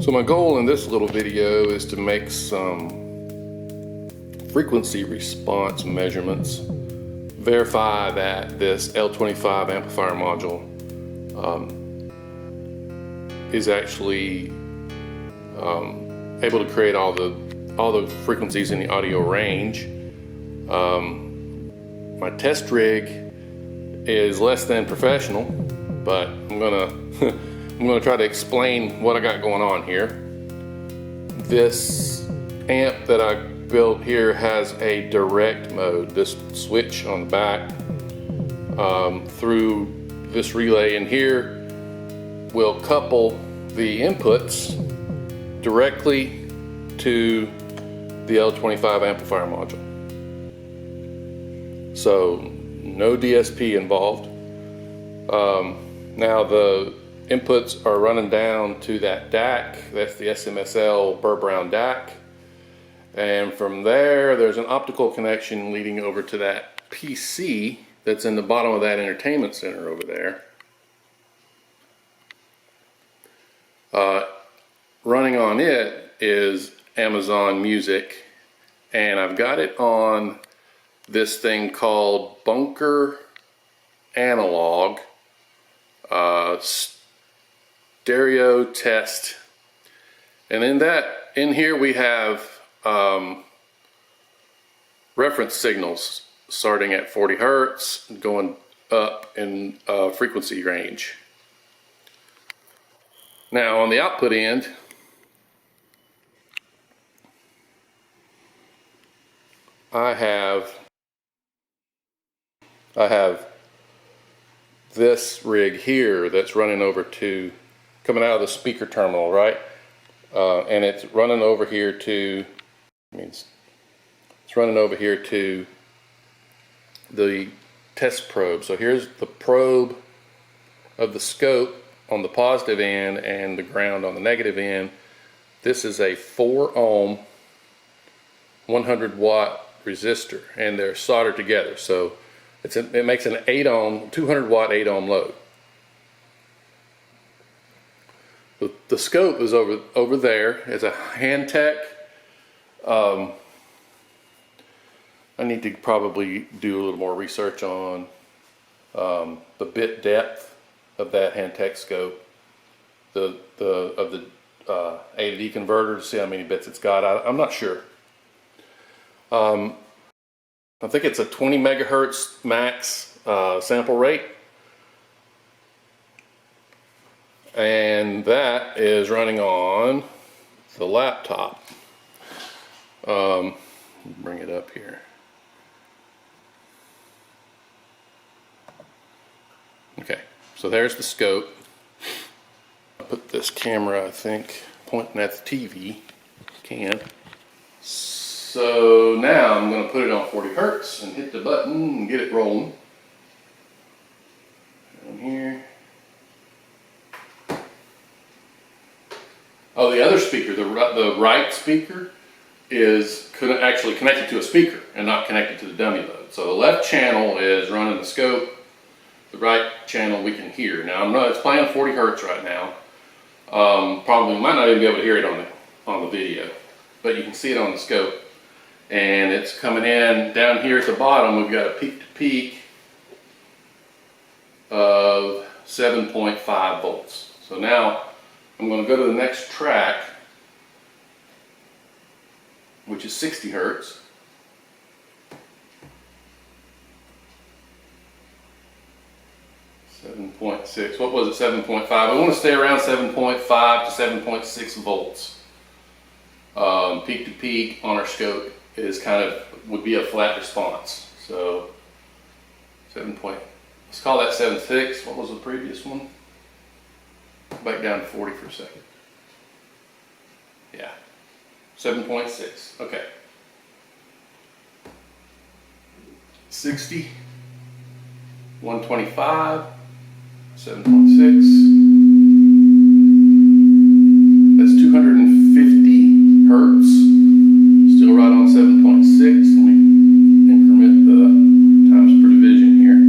So my goal in this little video is to make some frequency response measurements, verify that this L25 amplifier module is actually able to create all the frequencies in the audio range. My test rig is less than professional, but I'm gonna try to explain what I got going on here. This amp that I built here has a direct mode. This switch on the back through this relay in here will couple the inputs directly to the L25 amplifier module. So no DSP involved. Now the inputs are running down to that DAC. That's the SMSL Burr Brown DAC. And from there, there's an optical connection leading over to that PC that's in the bottom of that entertainment center over there. Running on it is Amazon Music, and I've got it on this thing called Bunker Analog Stereo Test. And in here we have reference signals starting at 40 hertz, going up in frequency range. Now on the output end, I have this rig here that's running over to, coming out of the speaker terminal, right? And it's running over here to, it's running over here to the test probe. So here's the probe of the scope on the positive end and the ground on the negative end. This is a 4 ohm 100 watt resistor, and they're soldered together. So it makes an 8 ohm, 200 watt 8 ohm load. The scope is over there. It's a Hantek. I need to probably do a little more research on the bit depth of that Hantek scope, of the A to D converter, to see how many bits it's got. I'm not sure. I think it's a 20 megahertz max sample rate. And that is running on the laptop. Bring it up here. Okay, so there's the scope. I put this camera, I think, pointing at the TV. Can. So now I'm going to put it on 40 hertz and hit the button and get it rolling. Down here. Oh, the other speaker, the right speaker, is actually connected to a speaker and not connected to the dummy load. So the left channel is running the scope. The right channel we can hear. Now it's playing 40 hertz right now. Probably might not even be able to hear it on the video, but you can see it on the scope. And it's coming in down here at the bottom. We've got a peak to peak of 7.5 volts. So now I'm going to go to the next track, which is 60 hertz. What was it, 7.5? I want to stay around 7.5 to 7.6 volts. Peak to peak on our scope is would be a flat response. So let's call that 7.6. What was the previous one? Back down to 40 for a second. Yeah, 7.6. Okay. 60, 125. 7.6. That's 250 hertz. Still right on 7.6. Let me increment the times per division here.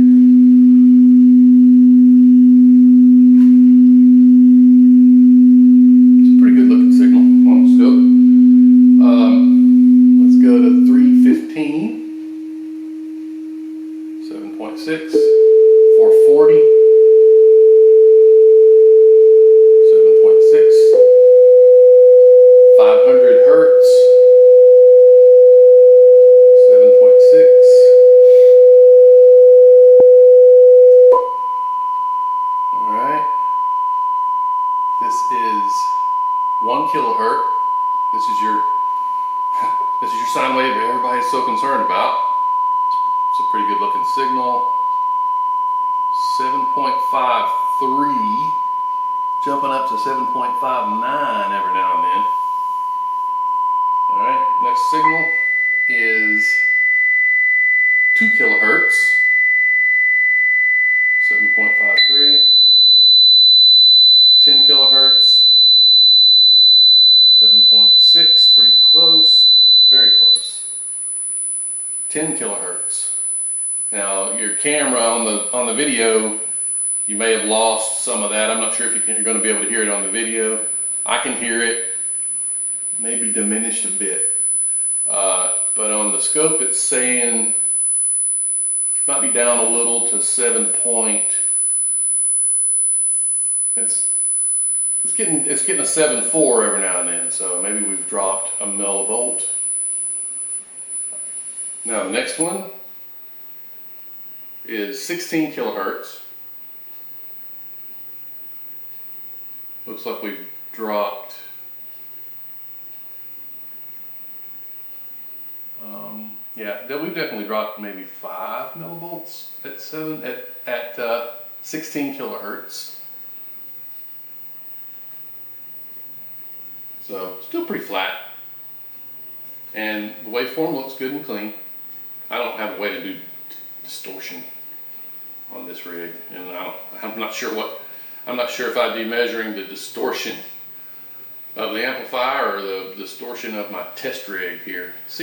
It's a pretty good looking This is your sine wave everybody's so concerned about. It's a pretty good looking signal. 7.53, jumping up to 7.59 every now and then. Alright, next signal is 2 kilohertz. 7.53. 10 kilohertz. 7.6, pretty close, very close. 10 kilohertz. Now your camera on the video, you may have lost some of that. I'm not sure if you're going to be able to hear it on the video. I can hear it, maybe diminished a bit. But on the scope it's saying it might be down a little to 7 point. It's getting a 7.4 every now and then, so maybe we've dropped a millivolt. Now the next one is 16 kilohertz. Looks like we've dropped we've definitely dropped maybe 5 millivolts at 16 kilohertz. So still pretty flat, and the waveform looks good and clean. I don't have a way to do distortion on this rig, and I'm not sure if I'd be measuring the distortion of the amplifier or the distortion of my test rig here. I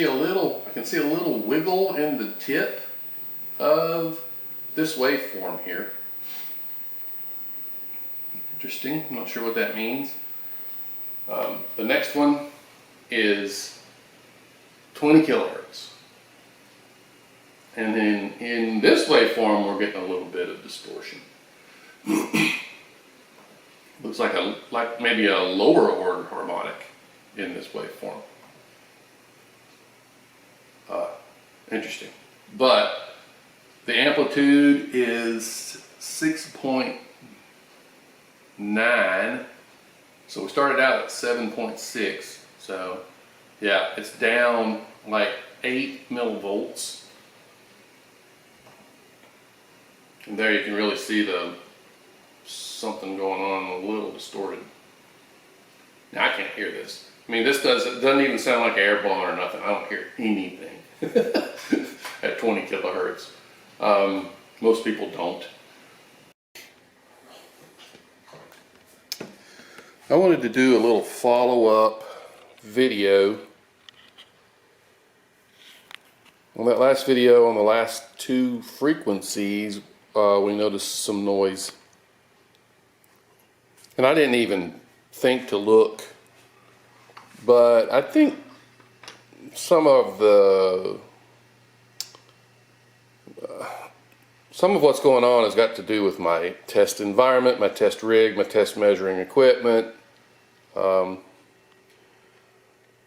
can see a little wiggle in the tip of this waveform here. Interesting. I'm not sure what that means. The next one is 20 kilohertz. And then in this waveform, we're getting a little bit of distortion. Looks like maybe a lower order harmonic in this waveform. Interesting. But the amplitude is 6.9. So we started out at 7.6. So yeah, it's down like 8 millivolts. And there you can really see something going on, a little distorted. Now I can't hear this. I mean, it doesn't even sound like air blowing or nothing. I don't hear anything at 20 kilohertz. Most people don't. I wanted to do a little follow-up video. On that last video, on the last 2 frequencies, we noticed some noise. And I didn't even think to look, but I think some of what's going on has got to do with my test environment, my test rig, my test measuring equipment.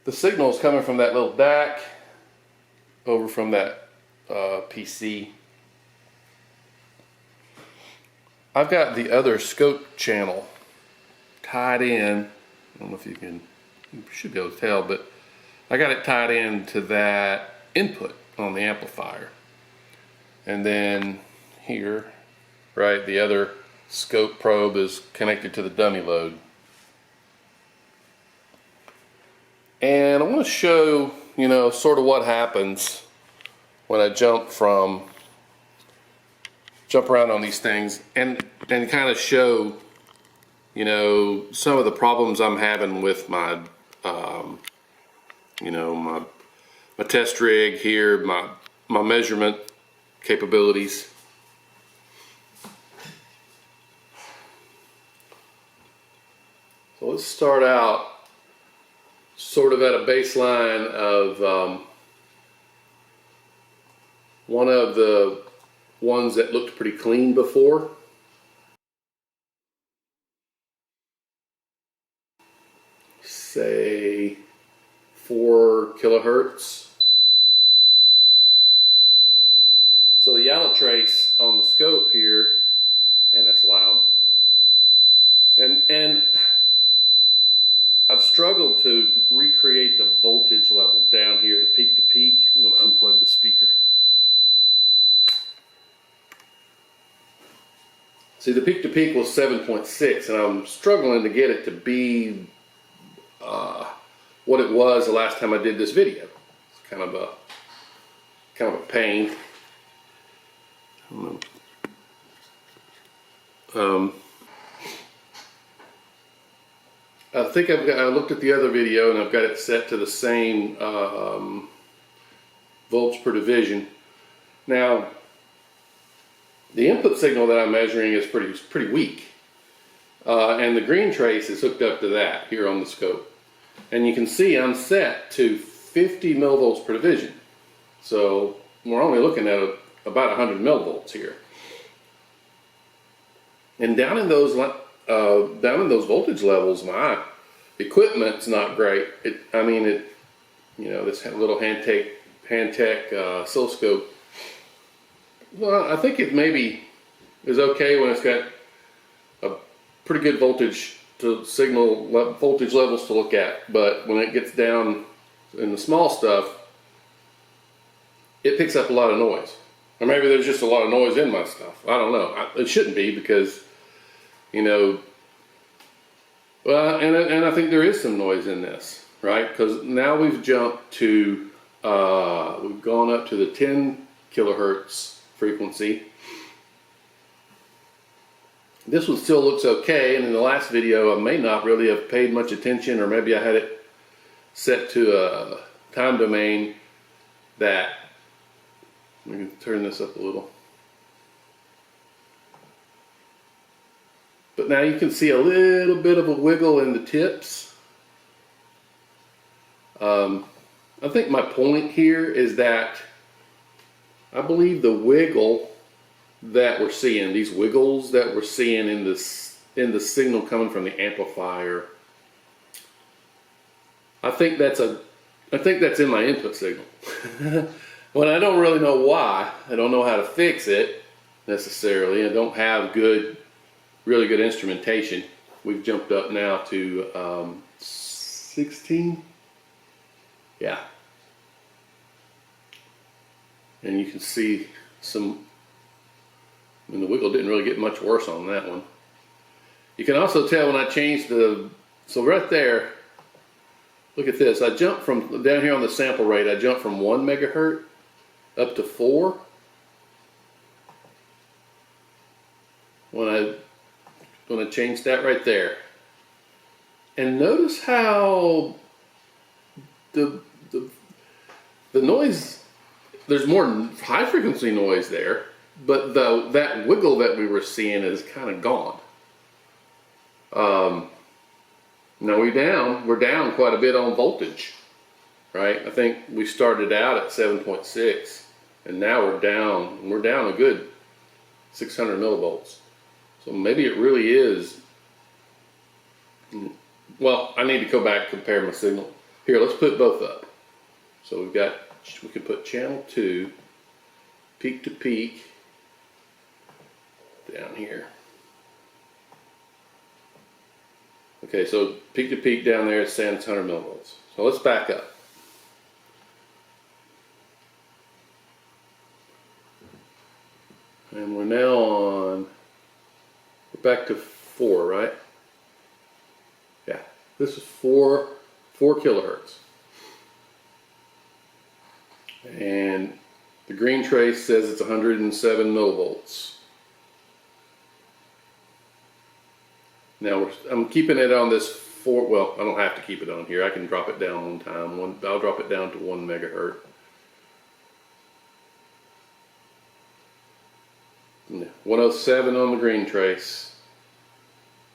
The signal is coming from that little DAC over from that PC. I've got the other scope channel tied in. I don't know if you should be able to tell, but I got it tied in to that input on the amplifier. And then here, right, the other scope probe is connected to the dummy load. And I want to show, sort of what happens when I jump around on these things and kind of show, some of the problems I'm having with my, my test rig here, my measurement capabilities. So let's start out sort of at a baseline of one of the ones that looked pretty clean before. Say 4 kilohertz. So the yellow trace on the scope here, man, that's loud. And I've struggled to recreate See, the peak to peak was 7.6, and I'm struggling to get it to be what it was the last time I did this video. It's kind of a pain. I think I looked at the other video and I've got it set to the same volts per division. Now, the input signal that I'm measuring is pretty weak, and the green trace is hooked up to that here on the scope. And you can see I'm set to 50 millivolts per division. So we're only looking at about 100 millivolts here. And down in those voltage levels, my equipment's not great. You know, this little Hantek oscilloscope. Well, I think it maybe is okay when it's got a pretty good voltage to signal voltage levels to look at, but when it gets down in the small stuff, it picks up a lot of noise. Or maybe there's just a lot of noise in my stuff. I don't know. It shouldn't be, because, you know, well, and I think there is some noise in this, right? Because now we've jumped to, we've gone up to the 10 kilohertz frequency. This one still looks okay, and in the last video I may not really have paid much attention, or maybe I had it set to a time domain that, we can turn this up a little. But now you can see a little bit of a wiggle in the tips. I think my point here is that I believe the wiggle that we're seeing, these wiggles that we're seeing in the signal coming from the amplifier, I think that's in my input signal. Well, I don't really know why. I don't know how to fix it necessarily. I don't have really good instrumentation. We've jumped up now to 16. Yeah. And you can see and the wiggle didn't really get much worse on that one. You can also tell when I changed so right there, look at this. I jumped from, down here on the sample rate, I jumped from 1 megahertz up to 4. When I changed that right there. And notice how the noise, there's more high frequency noise there, but that wiggle that we were seeing is kind of gone. Now we're down quite a bit on voltage, right? I think we started out at 7.6, and now we're down a good 600 millivolts. So maybe it really is. Well, I need to go back and compare my signal. Here, let's put both up. So we can put channel 2, peak to peak, down here. Okay, so peak to peak down there is saying it's 100 millivolts. So let's back up. And we're now we're back to 4, right? Yeah, this is 4 kilohertz. And the green trace says it's 107 millivolts. Now I'm keeping it on this 4, well, I don't have to keep it on here. I can drop it down one time. I'll drop it down to 1 megahertz. 107 on the green trace,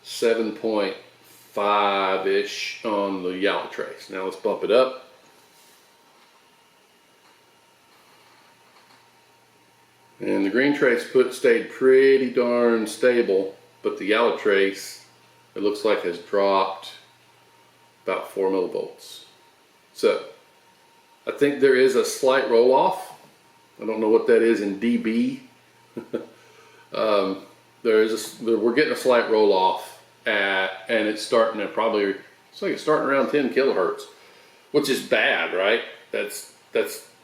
7.5-ish on the yellow trace. Now let's bump it up. And the green trace stayed pretty darn stable, but the yellow trace, it looks like, has dropped about 4 millivolts. So I think there is a slight roll off. I don't know what that is in dB. We're getting a slight roll off and it's starting at it's starting around 10 kilohertz, which is bad, right?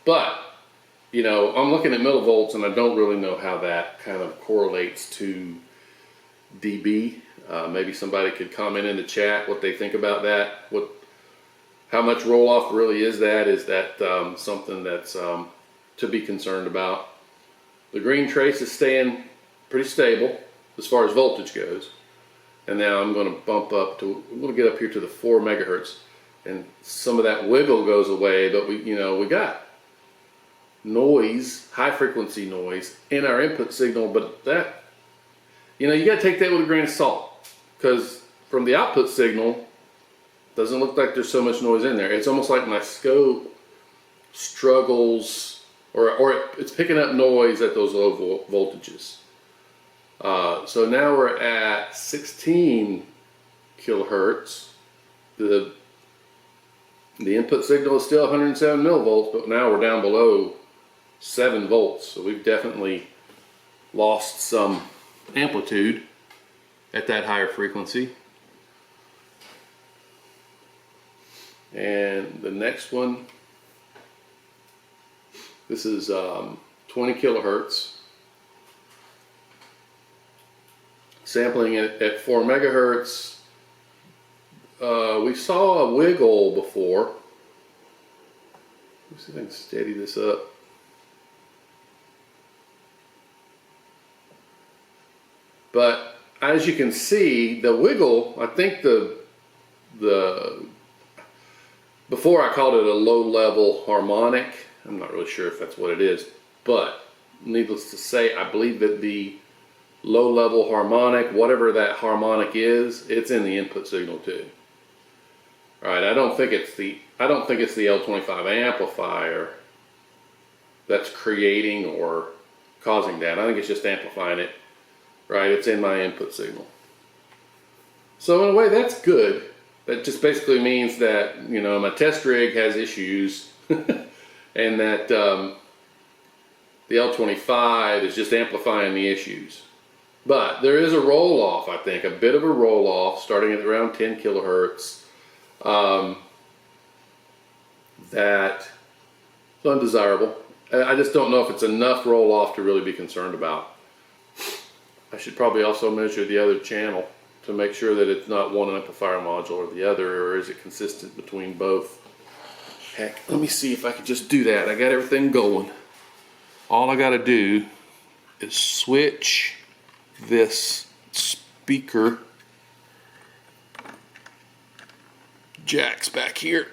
But you know, I'm looking at millivolts and I don't really know how that kind of correlates to dB. Maybe somebody could comment in the chat what they think about that. How much roll off really is that? Is that something that's to be concerned about? The green trace is staying pretty stable as far as voltage goes. And now I'm going to bump up to, I'm going to get up here to the 4 megahertz, and some of that wiggle goes away, but we got noise, high frequency noise in our input signal, but that, you got to take that with a grain of salt, because from the output signal, doesn't look like there's so much noise in there. It's almost like my scope struggles, or it's picking up noise at those low voltages. So now we're at 16 kilohertz. The input signal is still 107 millivolts, but now we're down below 7 volts. So we've definitely lost some amplitude at that higher frequency. And the next one, this is 20 kilohertz. Sampling it at 4 megahertz. We saw a wiggle before. Let's see if I can steady this up. But as you can see, the wiggle, I think before I called it a low level harmonic. I'm not really sure if that's what it is, but needless to say, I believe that the low level harmonic, whatever that harmonic is, it's in the input signal too. All right, I don't think it's the L25 amplifier that's creating or causing that. I think it's just amplifying it. Right, it's in my input signal. So in a way, that's good. That just basically means that my test rig has issues, and that the L25 is just amplifying the issues. But there is a roll off, I think, a bit of a roll off starting at around 10 kilohertz. That is undesirable. I just don't know if it's enough roll off to really be concerned about. I should probably also measure the other channel to make sure that it's not one amplifier module or the other, or is it consistent between both. Heck, let me see if I could just do that. I got everything going. All I got to do is switch this speaker jacks back here.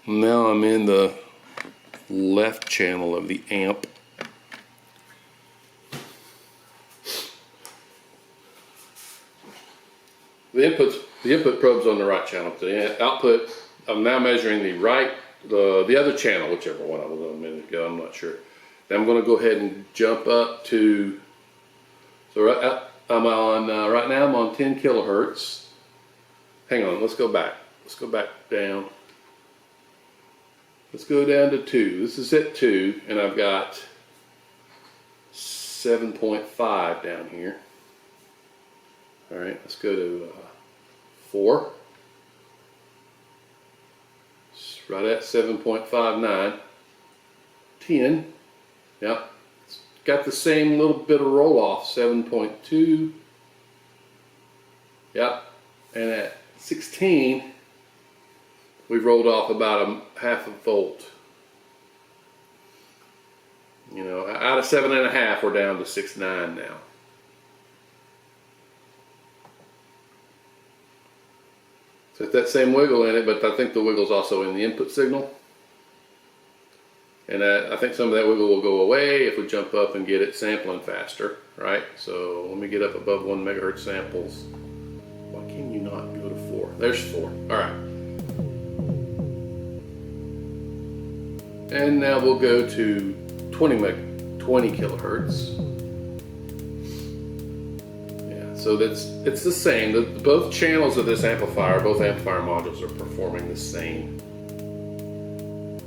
Now I'm in the left channel of the amp. The input probe's on the right channel. The output, I'm now measuring the other channel, whichever one I was on a minute ago, I'm not sure. Then I'm going to go ahead and jump up to, so right now I'm on 10 kilohertz. Hang on, let's go back. Let's go back down. Let's go down to 2. This is at 2, and I've got 7.5 down here. All right, let's go to 4. It's right at 7.59. 10. Yep. It's got the same little bit of roll off. 7.2. Yep. And at 16, we've rolled off about a half a volt. Out of 7.5, we're down to 6.9 now. So it's that same wiggle in it, but I think the wiggle's also in the input signal. And I think some of that wiggle will go away if we jump up and get it sampling faster, right? So let me get up above 1 megahertz samples. Why can you not go to 4? There's 4. All right. And now we'll go to 20 kilohertz. Yeah, so it's the same. Both channels of this amplifier, both amplifier modules, are performing the same.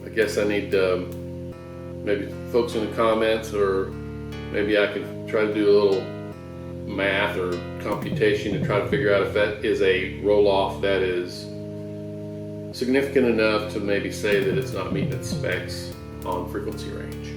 I guess I need maybe folks in the comments, or maybe I can try to do a little math or computation to try to figure out if that is a roll-off that is significant enough to maybe say that it's not meeting its specs on frequency range.